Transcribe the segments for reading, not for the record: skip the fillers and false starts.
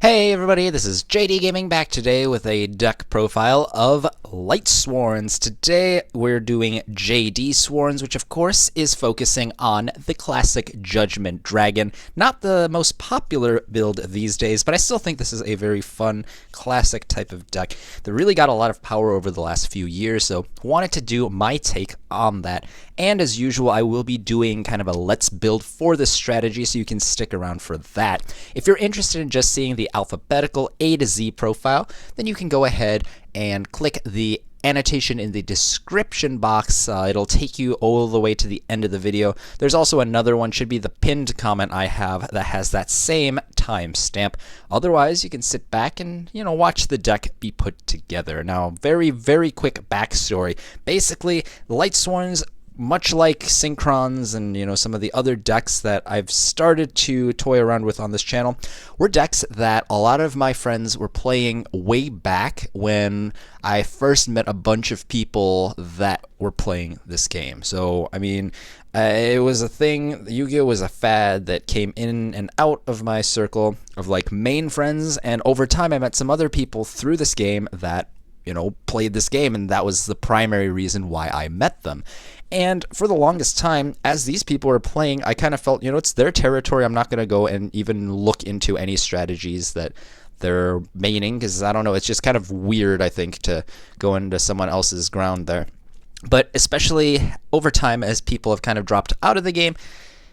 Hey everybody, this is JDGaming back today with a deck profile of Lightsworns. Today we're doing JDSworns, which of course is focusing on the classic Judgment Dragon. Not the most popular build these days, but I still think this is a very fun, classic type of deck that really got a lot of power over the last few years, so wanted to do my take on that. And as usual, I will be doing kind of a let's build for this strategy, so you can stick around for that. If you're interested in just seeing the alphabetical A to Z profile, then you can go ahead and click the annotation in the description box. It'll take you all the way to the end of the video. There's also another one, should be the pinned comment I have, that has that same timestamp. Otherwise, you can sit back and, watch the deck be put together. Now, very, very quick backstory. Basically, Lightsworns, much like Synchrons and some of the other decks that I've started to toy around with on this channel, were decks that a lot of my friends were playing way back when I first met a bunch of people that were playing this game. So, it was a thing. Yu-Gi-Oh was a fad that came in and out of my circle of main friends, and over time I met some other people through this game that played this game, and that was the primary reason why I met them. And for the longest time, as these people were playing, I kind of felt, it's their territory. I'm not going to go and even look into any strategies that they're maining, because I don't know, it's just kind of weird, I think, to go into someone else's ground there. But especially over time, as people have kind of dropped out of the game,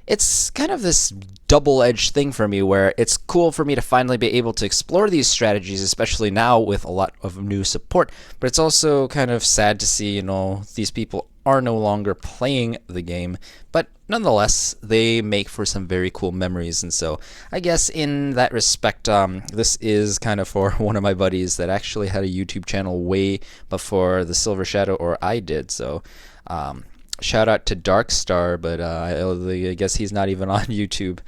it's kind of this double-edged thing for me, where it's cool for me to finally be able to explore these strategies, especially now with a lot of new support. But it's also kind of sad to see, these people are no longer playing the game, but nonetheless, they make for some very cool memories. And so I guess in that respect, this is kind of for one of my buddies that actually had a YouTube channel way before the Silver Shadow or I did. So shout out to Darkstar, but I guess he's not even on YouTube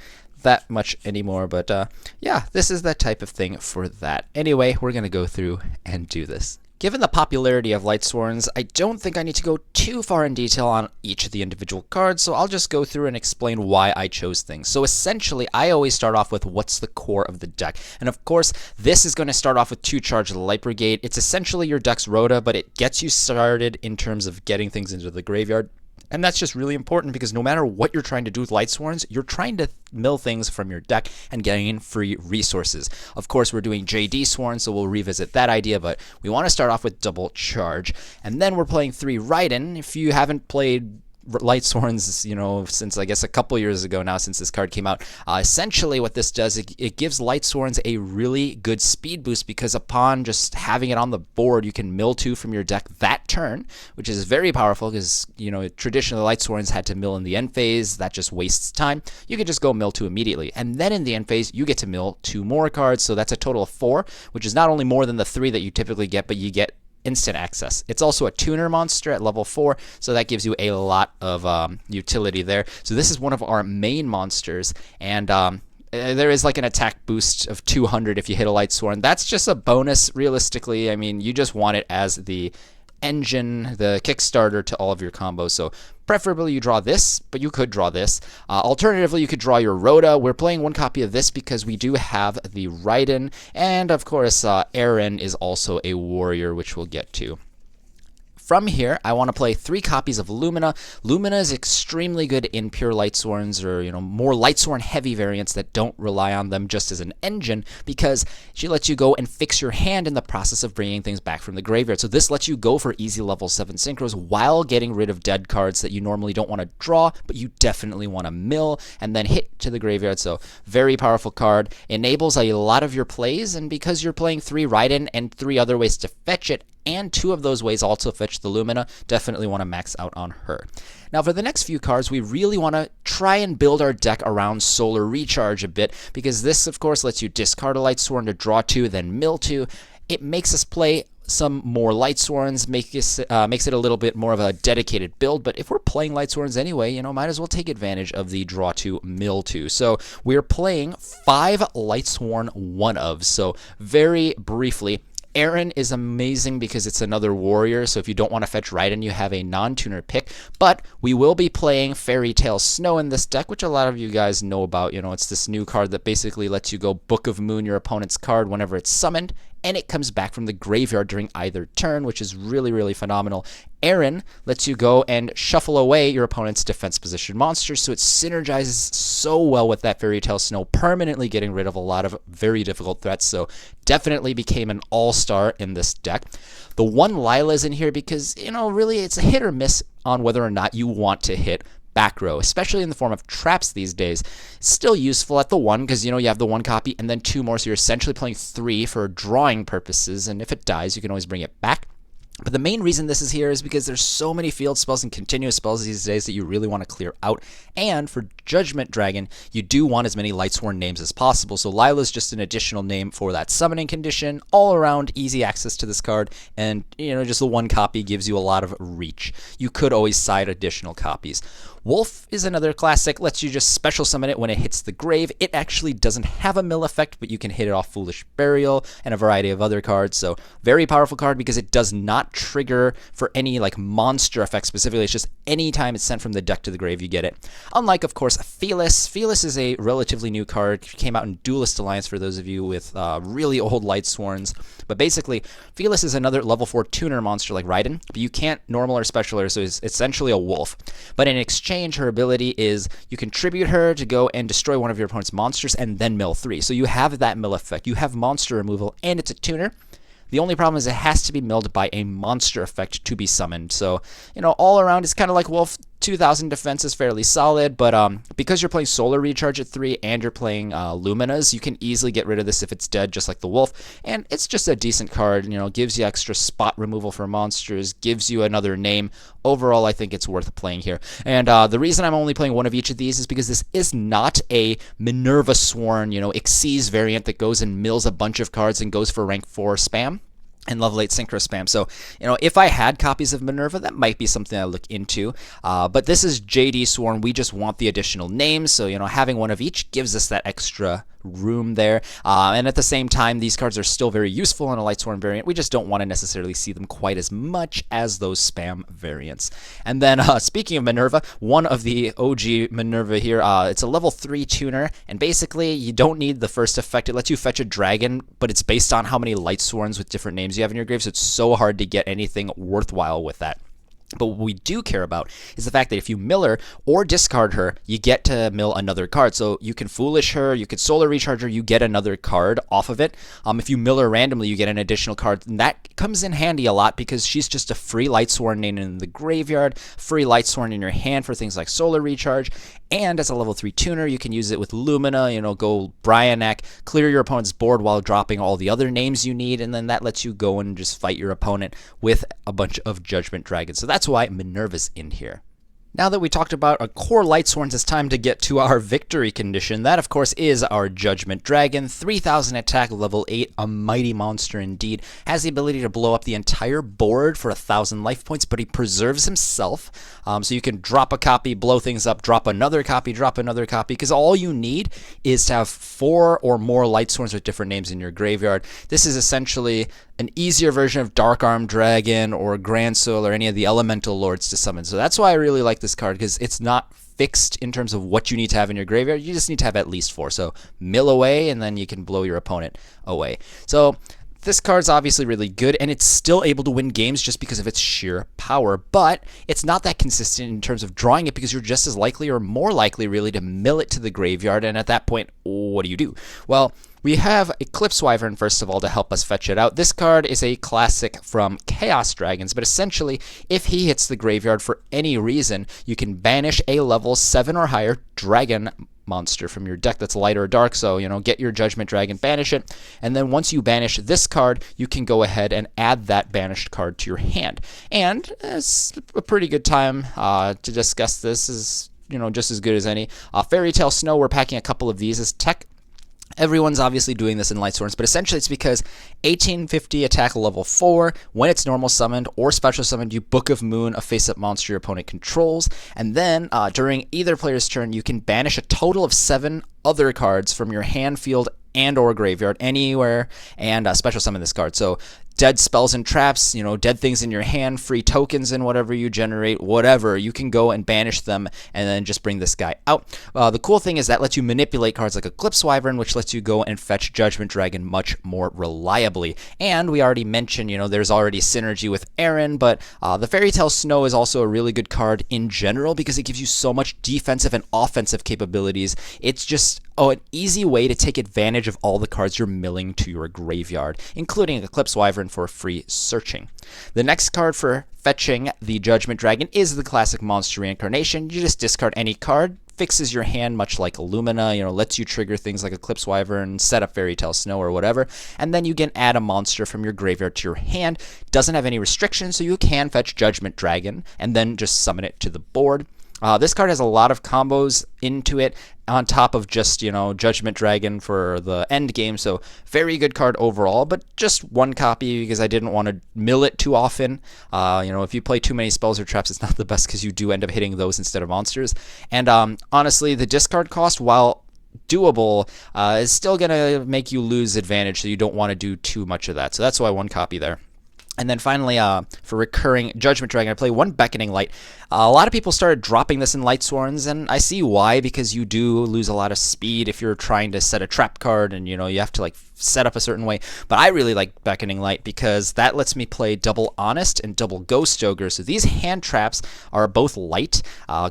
that much anymore. But yeah, this is that type of thing for that. Anyway, we're going to go through and do this. Given the popularity of Lightsworns, I don't think I need to go too far in detail on each of the individual cards, so I'll just go through and explain why I chose things. So essentially, I always start off with what's the core of the deck. And of course, this is going to start off with 2-charge Light Brigade. It's essentially your deck's Rhoda, but it gets you started in terms of getting things into the graveyard. And that's just really important, because no matter what you're trying to do with Lightsworns, you're trying to mill things from your deck and getting in free resources. Of course, we're doing JDSworn, so we'll revisit that idea, but we want to start off with double charge. And then we're playing 3 Raiden. If you haven't played Lightsworns, since I guess a couple years ago now, since this card came out, essentially what this does, it gives Lightsworns a really good speed boost, because upon just having it on the board, you can mill 2 from your deck that turn, which is very powerful, because traditionally Lightsworns had to mill in the end phase. That just wastes time. You can just go mill 2 immediately, and then in the end phase you get to mill 2 more cards, so that's a total of 4, which is not only more than the 3 that you typically get, but you get instant access. It's also a tuner monster at level 4, so that gives you a lot of utility there. So this is one of our main monsters, and there is an attack boost of 200 if you hit a Lightsworn. That's just a bonus, realistically. You just want it as the engine, the Kickstarter to all of your combos. So preferably you draw this, but you could draw this. Alternatively, you could draw your Rhoda. We're playing 1 copy of this because we do have the Raiden, and of course Eren is also a warrior, which we'll get to. From here, I want to play 3 copies of Lumina. Lumina is extremely good in pure Lightsworns, or more Lightsworn heavy variants that don't rely on them just as an engine, because she lets you go and fix your hand in the process of bringing things back from the graveyard. So this lets you go for easy level 7 synchros while getting rid of dead cards that you normally don't want to draw, but you definitely want to mill and then hit to the graveyard. So very powerful card. Enables a lot of your plays, and because you're playing 3 Raiden and 3 other ways to fetch it, and 2 of those ways also fetch the Lumina, definitely want to max out on her. Now for the next few cards, we really want to try and build our deck around Solar Recharge a bit, because this of course lets you discard a Lightsworn to draw 2, then mill 2. It makes us play some more Lightsworns, makes it a little bit more of a dedicated build, but if we're playing Lightsworns anyway, might as well take advantage of the draw 2, mill 2. So we're playing 5 Lightsworn 1-ofs. So very briefly, Aaron is amazing because it's another warrior, so if you don't want to fetch Raiden, you have a non-tuner pick. But we will be playing Fairy Tale Snow in this deck, which a lot of you guys know about. You know, it's this new card that basically lets you go Book of Moon your opponent's card whenever it's summoned, and it comes back from the graveyard during either turn, which is really, really phenomenal. Aaron lets you go and shuffle away your opponent's defense position monsters, so it synergizes so well with that Fairy Tale Snow, permanently getting rid of a lot of very difficult threats, so definitely became an all-star in this deck. The one Lila's in here because, you know, really it's a hit or miss on whether or not you want to hit back row, especially in the form of traps these days. It's still useful at the 1 because, you know, you have the 1 copy and then 2 more, so you're essentially playing 3 for drawing purposes, and if it dies, you can always bring it back. But the main reason this is here is because there's so many field spells and continuous spells these days that you really want to clear out. And for Judgment Dragon, you do want as many Lightsworn names as possible. So Lila's just an additional name for that summoning condition. All around easy access to this card. And, you know, just the 1 copy gives you a lot of reach. You could always side additional copies. Wolf is another classic, lets you just special summon it when it hits the grave. It actually doesn't have a mill effect, but you can hit it off Foolish Burial and a variety of other cards. So very powerful card because it does not trigger for any like monster effect specifically. It's just any time it's sent from the deck to the grave, you get it. Unlike, of course, Felis. Felis is a relatively new card. It came out in Duelist Alliance for those of you with really old Lightsworns. But basically, Felis is another level 4 tuner monster like Raiden, but you can't normal or special her, so it's essentially a wolf. But in exchange, her ability is you can tribute her to go and destroy one of your opponent's monsters and then mill 3. So you have that mill effect. You have monster removal, and it's a tuner. The only problem is it has to be milled by a monster effect to be summoned. So, you know, all around, it's kind of like Wolf. 2,000 defense is fairly solid, but because you're playing Solar Recharge at 3 and you're playing Luminas, you can easily get rid of this if it's dead, just like the Wolf. And it's just a decent card, you know, gives you extra spot removal for monsters, gives you another name. Overall, I think it's worth playing here. And the reason I'm only playing one of each of these is because this is not a Minerva-sworn, you know, Xyz variant that goes and mills a bunch of cards and goes for rank 4 spam and Level 8 Synchro spam. So, you know, if I had copies of Minerva, that might be something I look into. But this is JDSworn. We just want the additional names. So, you know, having one of each gives us that extra room there. And at the same time, these cards are still very useful in a Lightsworn variant. We just don't want to necessarily see them quite as much as those spam variants. And then, speaking of Minerva, one of the OG Minerva here, it's a level 3 tuner, and basically you don't need the first effect. It lets you fetch a dragon, but it's based on how many Lightsworns with different names you have in your grave, so it's so hard to get anything worthwhile with that. But what we do care about is the fact that if you mill her or discard her, you get to mill another card. So you can Foolish her, you can Solar Recharge her, you get another card off of it. If you mill her randomly, you get an additional card. And that comes in handy a lot because she's just a free Lightsworn name in the graveyard, free Lightsworn in your hand for things like Solar Recharge. And as a level 3 tuner, you can use it with Lumina, you know, go Brionac, clear your opponent's board while dropping all the other names you need, and then that lets you go and just fight your opponent with a bunch of Judgment Dragons. So that's why Minerva's in here. Now that we talked about a core Lightsworns, it's time to get to our victory condition. That, of course, is our Judgment Dragon. 3,000 attack, level 8, a mighty monster indeed. Has the ability to blow up the entire board for 1,000 life points, but he preserves himself. So you can drop a copy, blow things up, drop another copy, because all you need is to have 4 or more Lightsworns with different names in your graveyard. This is essentially an easier version of Dark Arm Dragon or Grand Soul or any of the Elemental Lords to summon. So that's why I really like this card, because it's not fixed in terms of what you need to have in your graveyard. You just need to have at least 4. So mill away, and then you can blow your opponent away. So this card's obviously really good, and it's still able to win games just because of its sheer power, but it's not that consistent in terms of drawing it because you're just as likely or more likely really to mill it to the graveyard, and at that point, what do? Well, we have Eclipse Wyvern, first of all, to help us fetch it out. This card is a classic from Chaos Dragons, but essentially, if he hits the graveyard for any reason, you can banish a level 7 or higher dragon monster from your deck that's light or dark. So, you know, get your Judgment Dragon, banish it, and then once you banish this card, you can go ahead and add that banished card to your hand. And it's a pretty good time to discuss this. Is, you know, just as good as any. Fairy Tale Snow, we're packing a couple of these as tech. Everyone's obviously doing this in Lightsworns, but essentially it's because 1850 attack level 4, when it's normal summoned or special summoned, you Book of Moon, a face-up monster your opponent controls, and then during either player's turn, you can banish a total of 7 other cards from your hand, field, and or graveyard anywhere, and special summon this card. So dead spells and traps, dead things in your hand, free tokens and whatever you generate, whatever, you can go and banish them and then just bring this guy out. The cool thing is that lets you manipulate cards like Eclipse Wyvern, which lets you go and fetch Judgment Dragon much more reliably. And we already mentioned, there's already synergy with Aaron, but the Fairy Tale Snow is also a really good card in general because it gives you so much defensive and offensive capabilities. It's just an easy way to take advantage of all the cards you're milling to your graveyard, including Eclipse Wyvern for free searching. The next card for fetching the Judgment Dragon is the classic monster reincarnation. You just discard any card, fixes your hand much like Illumina, lets you trigger things like Eclipse Wyvern, set up Fairy Tale Snow or whatever, and then you can add a monster from your graveyard to your hand. Doesn't have any restrictions, so you can fetch Judgment Dragon and then just summon it to the board. This card has a lot of combos into it on top of just, Judgment Dragon for the end game. So very good card overall, but just one copy because I didn't want to mill it too often. If you play too many spells or traps, it's not the best because you do end up hitting those instead of monsters. And honestly, the discard cost, while doable, is still going to make you lose advantage, so you don't want to do too much of that. So that's why one copy there. And then finally, for recurring Judgment Dragon, I play one Beckoning Light. A lot of people started dropping this in Lightsworns, and I see why, because you do lose a lot of speed if you're trying to set a trap card, and you have to set up a certain way. But I really like Beckoning Light because that lets me play double Honest and double Ghost Ogre. So these hand traps are both light.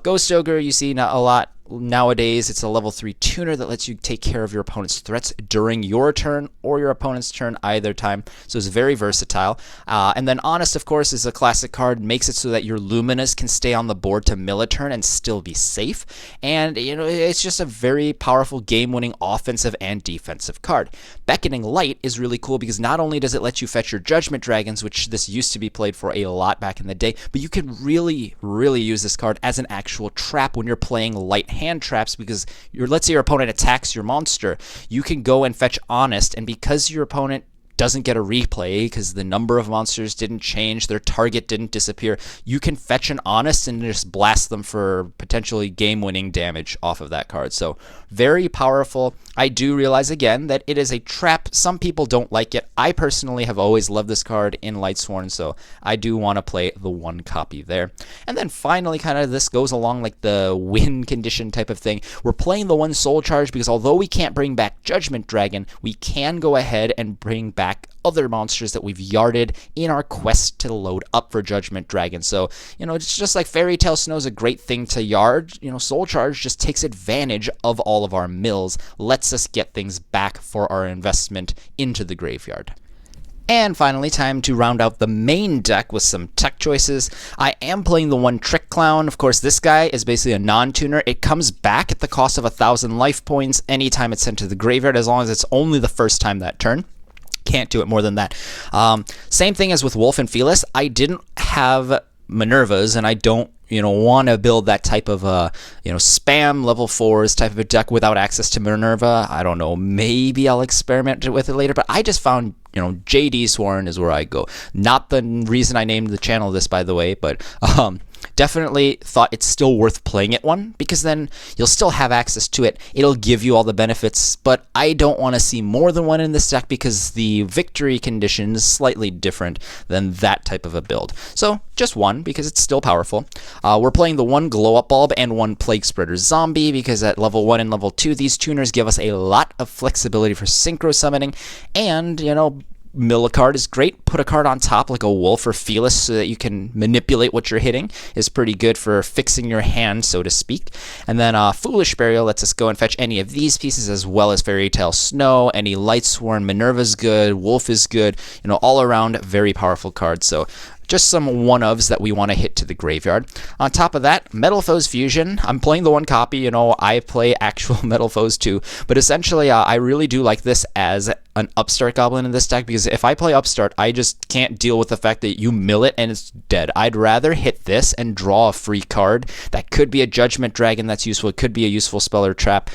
Ghost Ogre you see a lot nowadays. It's a level 3 tuner that lets you take care of your opponent's threats during your turn or your opponent's turn either time. So it's very versatile. And then Honest, of course, is a classic card. Makes it so that your Luminas can stay on the board to mill a turn and still be safe. And, it's just a very powerful game-winning offensive and defensive card. Beckoning Light is really cool because not only does it let you fetch your Judgment Dragons, which this used to be played for a lot back in the day, but you can really, really use this card as an actual trap when you're playing light hand traps, because let's say your opponent attacks your monster, you can go and fetch Honest, and because your opponent doesn't get a replay because the number of monsters didn't change, their target didn't disappear, you can fetch an Honest and just blast them for potentially game-winning damage off of that card. So very powerful. I do realize again that it is a trap. Some people don't like it. I personally have always loved this card in Lightsworn, so I do want to play the one copy there. And then finally, kind of this goes along like the win condition type of thing. We're playing the one Soul Charge because although we can't bring back Judgment Dragon, we can go ahead and bring back other monsters that we've yarded in our quest to load up for Judgment Dragon. So, it's just like Fairy Tale Snow is a great thing to yard. Soul Charge just takes advantage of all of our mills, lets us get things back for our investment into the graveyard. And finally, time to round out the main deck with some tech choices. I am playing the one Trick Clown. Of course, this guy is basically a non-tuner. It comes back at the cost of 1,000 life points anytime it's sent to the graveyard, as long as it's only the first time that turn. Can't do it more than that. Same thing as with Wolf and Felis. I didn't have Minervas, and I don't want to build that type of spam level 4s type of a deck without access to Minerva. I don't know, maybe I'll experiment with it later, but I just found JDSworn is where I go. Not the reason I named the channel this, by the way, but definitely thought it's still worth playing it one, because then you'll still have access to it. It'll give you all the benefits, but I don't want to see more than one in this deck because the victory condition is slightly different than that type of a build. So just one, because it's still powerful. We're playing the one Glow Up Bulb and one Plague Spreader Zombie, because at level 1 and level 2, these tuners give us a lot of flexibility for synchro summoning, and, mill a card is great. Put a card on top like a Wolf or Felis so that you can manipulate what you're hitting is pretty good for fixing your hand, so to speak. And then Foolish Burial lets us go and fetch any of these pieces as well as Fairy Tale Snow. Any Lightsworn, Minerva's good, Wolf is good. All around very powerful cards. So just some one-ofs that we want to hit to the graveyard. On top of that, Metal Foes Fusion. I'm playing the one copy. I play actual Metal Foes too. But essentially, I really do like this as an Upstart Goblin in this deck, because if I play Upstart, I just can't deal with the fact that you mill it and it's dead. I'd rather hit this and draw a free card. That could be a Judgment Dragon that's useful. It could be a useful spell or trap.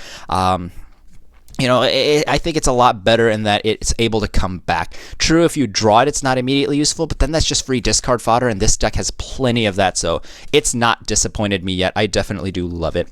I think it's a lot better in that it's able to come back. True, if you draw it, it's not immediately useful, but then that's just free discard fodder, and this deck has plenty of that, so it's not disappointed me yet. I definitely do love it.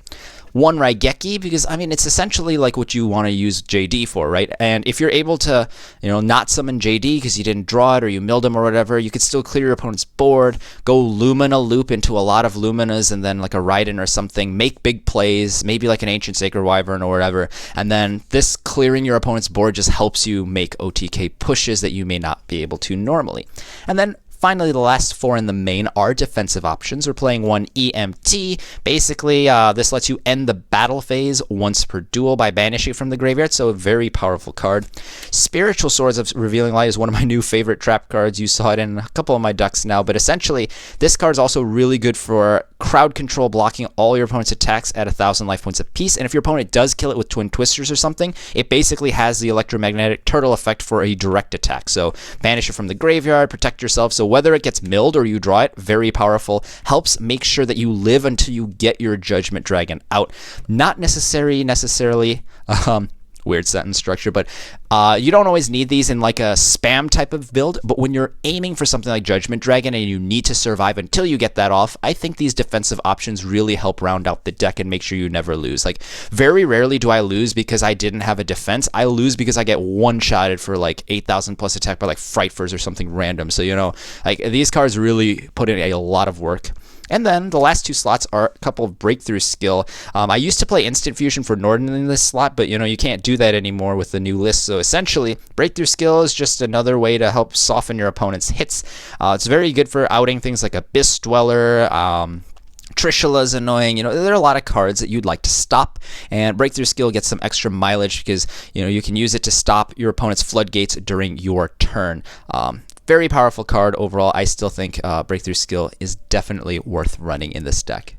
one Raigeki, because I mean it's essentially like what you want to use JD for, right? And if you're able to, not summon JD because you didn't draw it or you milled him or whatever, you could still clear your opponent's board, go Lumina loop into a lot of Luminas and then like a Raiden or something, make big plays, maybe like an Ancient Sacred Wyvern or whatever, and then this clearing your opponent's board just helps you make OTK pushes that you may not be able to normally. And then finally, the last 4 in the main are defensive options. We're playing one EMT. Basically, this lets you end the battle phase once per duel by banishing from the graveyard, so a very powerful card. Spiritual Swords of Revealing Light is one of my new favorite trap cards. You saw it in a couple of my decks now, but essentially, this card is also really good for crowd control, blocking all your opponent's attacks at 1,000 life points apiece, and if your opponent does kill it with Twin Twisters or something, it basically has the electromagnetic turtle effect for a direct attack. So banish it from the graveyard, protect yourself, so whether it gets milled or you draw it, very powerful. Helps make sure that you live until you get your Judgment Dragon out. Not necessarily weird sentence structure, but you don't always need these in like a spam type of build, but when you're aiming for something like Judgment Dragon and you need to survive until you get that off, I think these defensive options really help round out the deck and make sure you never lose. Like, very rarely do I lose because I didn't have a defense. I lose because I get one-shotted for like 8,000 plus attack by like Frightfurs or something random. So, like these cards really put in a lot of work. And then the last 2 slots are a couple of Breakthrough Skill. I used to play Instant Fusion for Norden in this slot, but you can't do that anymore with the new list. So essentially, Breakthrough Skill is just another way to help soften your opponent's hits. It's very good for outing things like Abyss Dweller, Trishula's annoying. There are a lot of cards that you'd like to stop, and Breakthrough Skill gets some extra mileage because you can use it to stop your opponent's floodgates during your turn. Very powerful card overall. I still think Breakthrough Skill is definitely worth running in this deck.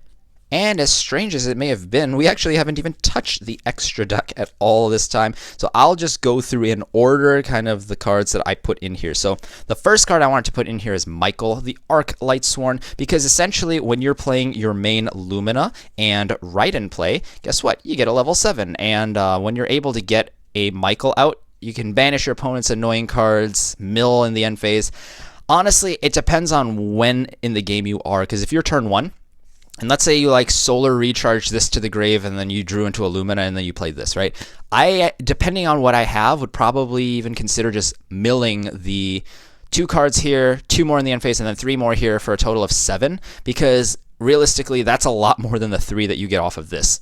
And as strange as it may have been, we actually haven't even touched the extra deck at all this time. So I'll just go through in order kind of the cards that I put in here. So the first card I wanted to put in here is Michael, the Arc Lightsworn, because essentially when you're playing your main Lumina and Raiden play, guess what? You get a level 7. And when you're able to get a Michael out, you can banish your opponent's annoying cards, mill in the end phase. Honestly, it depends on when in the game you are, because if you're turn 1, and let's say you like solar recharge this to the grave and then you drew into a Lumina and then you played this, right? I, depending on what I have, would probably even consider just milling the 2 cards here, 2 more in the end phase, and then 3 more here for a total of 7, because realistically, that's a lot more than the 3 that you get off of this.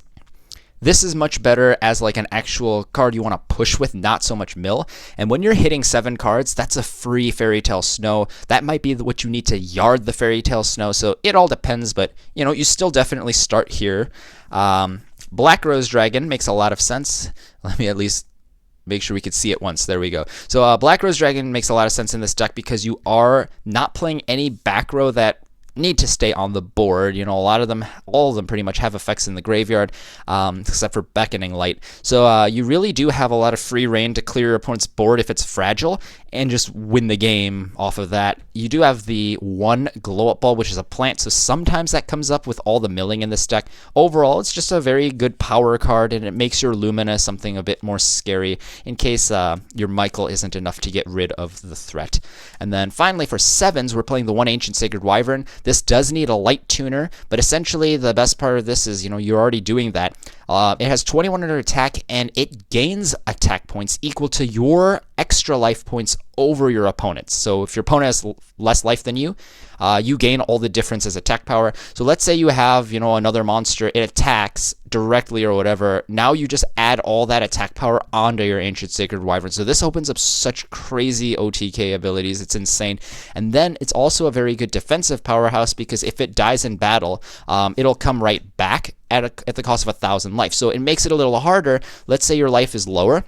This is much better as like an actual card you want to push with, not so much mill. And when you're hitting 7 cards, that's a free Fairy Tale Snow. That might be what you need to yard the Fairy Tale Snow. So it all depends, but you still definitely start here. Black Rose Dragon makes a lot of sense. Let me at least make sure we could see it once. There we go. So Black Rose Dragon makes a lot of sense in this deck because you are not playing any back row that need to stay on the board. All of them pretty much have effects in the graveyard, except for Beckoning Light. So you really do have a lot of free reign to clear your opponent's board if it's fragile and just win the game off of that. You do have the 1 Glow Up Bulb, which is a plant, so sometimes that comes up with all the milling in this deck. Overall, it's just a very good power card, and it makes your Lumina something a bit more scary in case your Michael isn't enough to get rid of the threat. And then finally, for 7s, we're playing the 1 Ancient Sacred Wyvern. This does need a light tuner, but essentially the best part of this is, you're already doing that. It has 2100 attack, and it gains attack points equal to your extra life points over your opponent's. So if your opponent has less life than you, you gain all the difference as attack power. So let's say you have, another monster, it attacks directly or whatever. Now you just add all that attack power onto your Ancient Sacred Wyvern. So this opens up such crazy OTK abilities. It's insane. And then it's also a very good defensive powerhouse because if it dies in battle, it'll come right back at the cost of 1,000 life. So it makes it a little harder. Let's say your life is lower.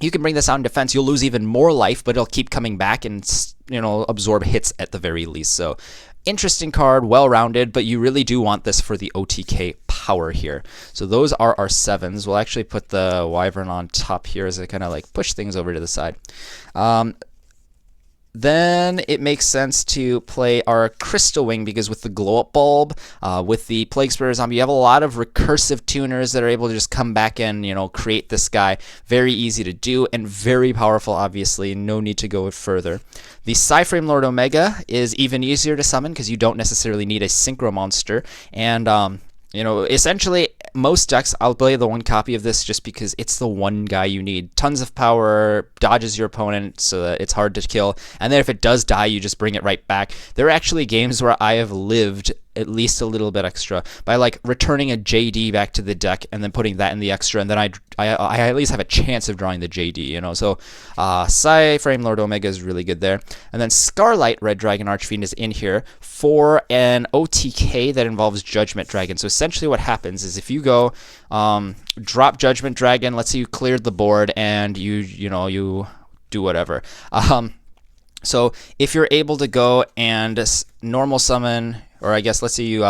You can bring this out in defense. You'll lose even more life, but it'll keep coming back and absorb hits at the very least. So interesting card, well-rounded, but you really do want this for the OTK power here. So those are our 7s. We'll actually put the Wyvern on top here as I kind of like push things over to the side. Then it makes sense to play our Crystal Wing because with the Glow Up Bulb, with the Plague Spirit Zombie, you have a lot of recursive tuners that are able to just come back and, create this guy. Very easy to do and very powerful, obviously. No need to go further. The Psyframe Lord Omega is even easier to summon because you don't necessarily need a Synchro Monster. And, essentially, most decks, I'll play the one copy of this just because it's the one guy you need. Tons of power, dodges your opponent so that it's hard to kill, and then if it does die, you just bring it right back. There are actually games where I have lived at least a little bit extra by like returning a JD back to the deck and then putting that in the extra, and then I at least have a chance of drawing the JD, you know. So Frame Lord Omega is really good there. And then Scarlight Red Dragon Archfiend is in here for an OTK that involves Judgment Dragon. So essentially what happens is if you go drop Judgment Dragon, let's say you cleared the board and you do whatever. So if you're able to go and normal summon, or I guess let's say you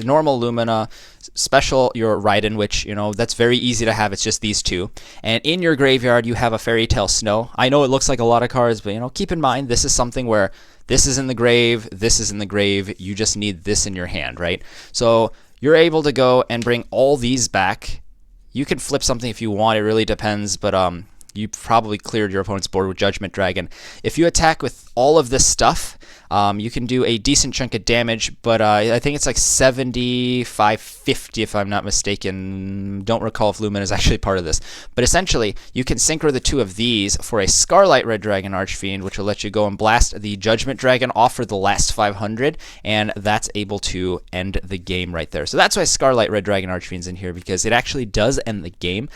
normal Lumina, special your Raiden, which, you know, that's very easy to have. It's just these two. And in your graveyard, you have a Fairy Tale Snow. I know it looks like a lot of cards, but, you know, keep in mind, this is something where this is in the grave, this is in the grave. You just need this in your hand, right? So you're able to go and bring all these back. You can flip something if you want. It really depends, but you probably cleared your opponent's board with Judgment Dragon. If you attack with all of this stuff, you can do a decent chunk of damage, but I think it's like 75-50 if I'm not mistaken. Don't recall if Lumen is actually part of this. But essentially, you can synchro the two of these for a Scarlight Red Dragon Archfiend, which will let you go and blast the Judgment Dragon off for the last 500, and that's able to end the game right there. So that's why Scarlight Red Dragon Archfiend's in here, because it actually does end the game.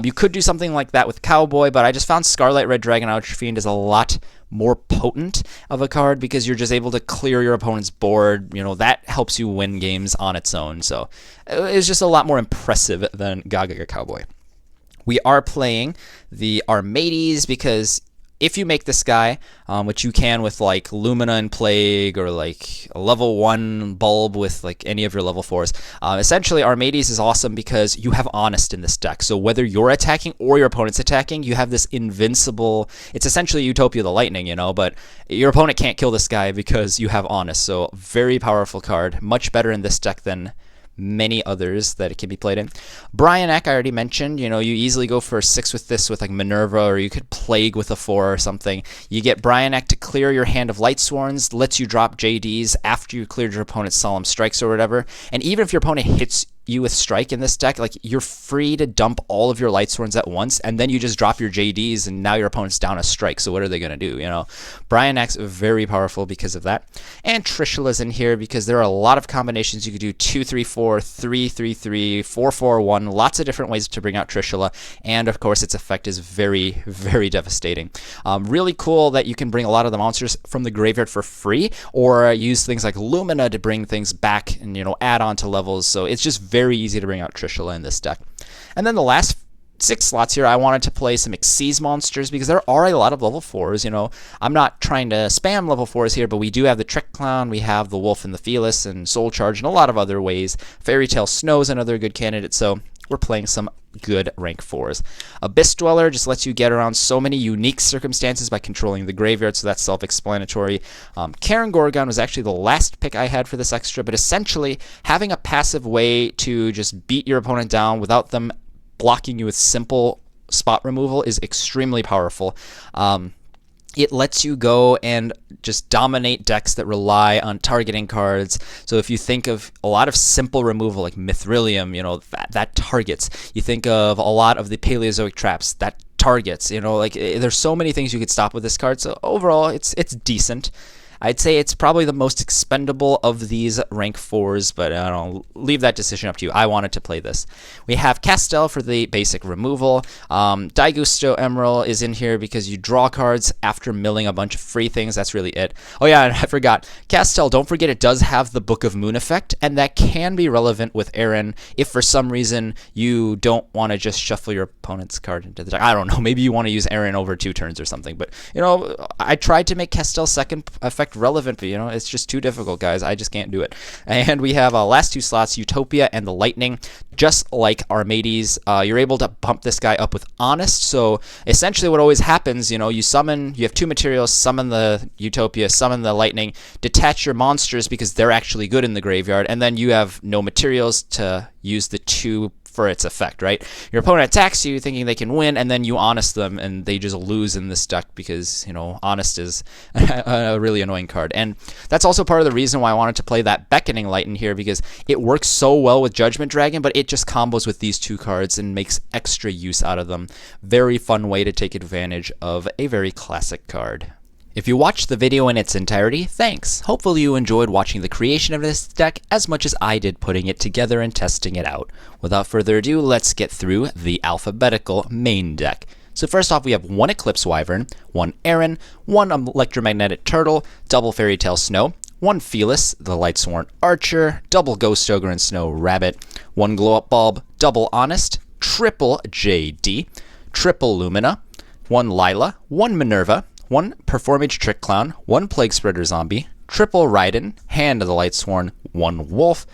You could do something like that with Cowboy, but I just found Scarlight Red Dragon Archfiend is a lot more potent of a card because you're just able to clear your opponent's board. You know, that helps you win games on its own. So it's just a lot more impressive than Gaga Cowboy. We are playing the Armades because if you make this guy, which you can with like Lumina and Plague, or like a level 1 bulb with like any of your level 4s, essentially Armades is awesome because you have Honest in this deck. So whether you're attacking or your opponent's attacking, you have this invincible, it's essentially Utopia the Lightning, you know, but your opponent can't kill this guy because you have Honest. So very powerful card, much better in this deck than many others that it can be played in. Brian Eck, I already mentioned, you know, you easily go for a 6 with this with like Minerva, or you could Plague with a 4 or something. You get Brian Eck to clear your hand of Lightsworns, lets you drop JDs after you cleared your opponent's Solemn Strikes or whatever. And even if your opponent hits you with Strike in this deck, like, you're free to dump all of your Lightsworns at once, and then you just drop your JDs, and now your opponent's down a Strike. So what are they going to do, you know? Brian Eck's very powerful because of that. And Trishula's in here because there are a lot of combinations you could do. 2-3-4, 3-3-3, 4-4-1, lots of different ways to bring out Trishula, and of course its effect is very, very devastating. Really cool that you can bring a lot of the monsters from the graveyard for free, or use things like Lumina to bring things back and, you know, add on to levels. So it's just very easy to bring out Trishula in this deck. And then the last 6 slots here, I wanted to play some Xyz monsters because there are a lot of level 4s. You know, I'm not trying to spam level 4s here, but we do have the Trick Clown, we have the Wolf and the Felis, and Soul Charge, and a lot of other ways. Fairy Tale Snow is another good candidate, so we're playing some good rank 4s. Abyss Dweller just lets you get around so many unique circumstances by controlling the graveyard, so that's self-explanatory. Karen Gorgon was actually the last pick I had for this extra, but essentially having a passive way to just beat your opponent down without them blocking you with simple spot removal is extremely powerful. It lets you go and just dominate decks that rely on targeting cards. So if you think of a lot of simple removal like Mithrilium, you know, that targets. You think of a lot of the Paleozoic traps, that targets. You know, like, there's so many things you could stop with this card. So overall, it's decent. I'd say it's probably the most expendable of these rank 4s, but I don't know, leave that decision up to you. I wanted to play this. We have Castel for the basic removal. Daigusto Emerald is in here because you draw cards after milling a bunch of free things. That's really it. Oh yeah, and I forgot. Castel, don't forget, it does have the Book of Moon effect, and that can be relevant with Aaron if for some reason you don't want to just shuffle your opponent's card into the deck. I don't know, maybe you want to use Aaron over 2 turns or something, but, you know, I tried to make Castel's second effect relevant, but, you know, it's just too difficult, guys. I just can't do it. And we have last 2 slots, Utopia and the Lightning. Just like Armades, you're able to bump this guy up with Honest. So essentially what always happens, you know, you have 2 materials, summon the Utopia, summon the Lightning, detach your monsters because they're actually good in the graveyard, and then you have no materials to use the 2 for its effect, right? Your opponent attacks you thinking they can win, and then you Honest them, and they just lose in this deck because, you know, Honest is a really annoying card. And that's also part of the reason why I wanted to play that Beckoning Light in here, because it works so well with Judgment Dragon, but it just combos with these two cards and makes extra use out of them. Very fun way to take advantage of a very classic card. If you watched the video in its entirety, thanks. Hopefully you enjoyed watching the creation of this deck as much as I did putting it together and testing it out. Without further ado, let's get through the alphabetical main deck. So first off, we have 1 Eclipse Wyvern, 1 Aaron, 1 Electromagnetic Turtle, double Fairy Tale Snow, 1 Felis, the Lightsworn Archer, double Ghost Ogre and Snow Rabbit, 1 Glow Up Bulb, double Honest, triple JD, triple Lumina, 1 Lila, 1 Minerva, 1 Performage Trick Clown, 1 Plague Spreader Zombie, triple Raiden, Hand of the Lightsworn, 1 Wolf.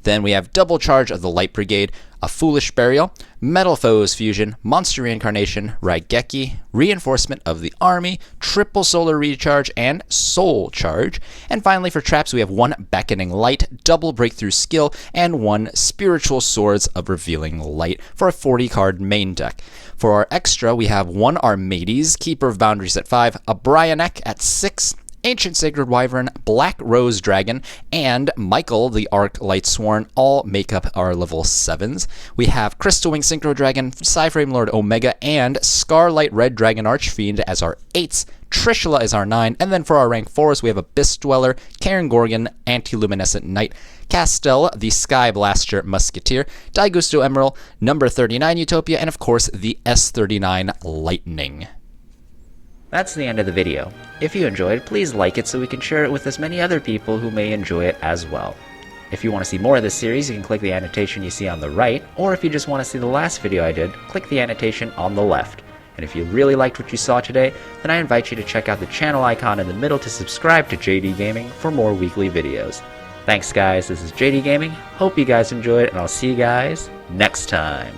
Then we have double charge of the Light Brigade, a Foolish Burial, Metal Foes Fusion, Monster Reincarnation, Raigeki, Reinforcement of the Army, triple Solar Recharge, and Soul Charge. And finally for traps, we have 1 Beckoning Light, double Breakthrough Skill, and 1 Spiritual Swords of Revealing Light for a 40-card main deck. For our extra, we have 1 Armades, Keeper of Boundaries at 5, a Brionek at 6, Ancient Sacred Wyvern, Black Rose Dragon, and Michael, the Arc Lightsworn, all make up our level 7s. We have Crystal Wing Synchro Dragon, Psyframe Lord Omega, and Scarlight Red Dragon Archfiend as our 8s. Trishula is our 9, and then for our rank 4s, we have Abyss Dweller, Karen Gorgon, Anti-Luminescent Knight, Castel, the Sky Blaster Musketeer, Daigusto Emerald, number 39 Utopia, and of course the S39 Lightning. That's the end of the video. If you enjoyed, please like it so we can share it with as many other people who may enjoy it as well. If you want to see more of this series, you can click the annotation you see on the right, or if you just want to see the last video I did, click the annotation on the left. And if you really liked what you saw today, then I invite you to check out the channel icon in the middle to subscribe to JD Gaming for more weekly videos. Thanks guys, this is JD Gaming, hope you guys enjoyed, and I'll see you guys next time.